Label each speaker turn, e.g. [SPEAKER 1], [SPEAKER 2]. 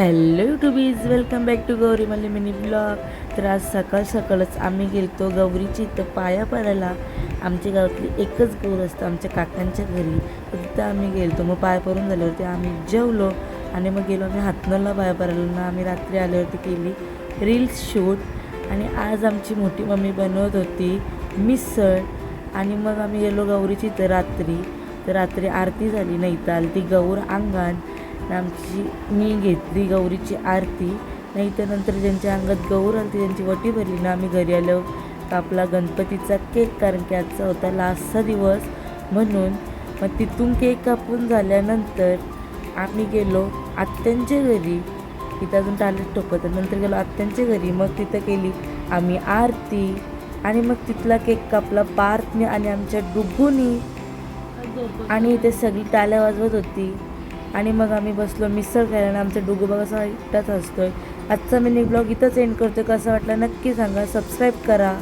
[SPEAKER 1] Hello YouTubies, welcome back to Gauri Malli mini vlog. तर आज सकाळच आम्ही गेलतो गौरीची इथं पाया पडायला. आमच्या गावातली एकच गौर असतं आमच्या काकांच्या घरी. तर तिथं आम्ही गेलतो. मग पाया पडून झाल्यावरती आम्ही जेवलो आणि मग गेलो आम्ही हातनला पाया पडायला ना. आम्ही रात्री आल्यावरती केली रील्स शूट आणि आज आमची मोठी मम्मी बनवत होती मिसळ. आणि मग आम्ही गेलो गौरीची इथं रात्री आरती झाली नाही तर आली ती गौर अंगण. आमची मी घेतली गौरीची आरती. नाही तर नंतर ज्यांच्या अंगात गौर आली त्यांची वटी भरली ना. आम्ही घरी आलो कापला गणपतीचा केक, कारण की आजचा होता लास्टचा दिवस म्हणून. मग तिथून केक कापून झाल्यानंतर आम्ही गेलो आत्यांच्या घरी. तिथं अजून टाळीत ठोकत नंतर गेलो आत्यांच्या घरी. मग तिथं केली आम्ही आरती आणि मग तिथला केक कापला पार्थने आणि आमच्या डुग्गूनी. आणि इथे सगळी टाळ्या वाजवत होती. आणि मग आम्ही बसलो मिसळ खायला आणि आमचा डुगू बघा असा एकटाच असतोय. आजचा मिनी ब्लॉग इथंच एंड करतो. कसा वाटला नक्की सांगा, सबस्क्राईब करा.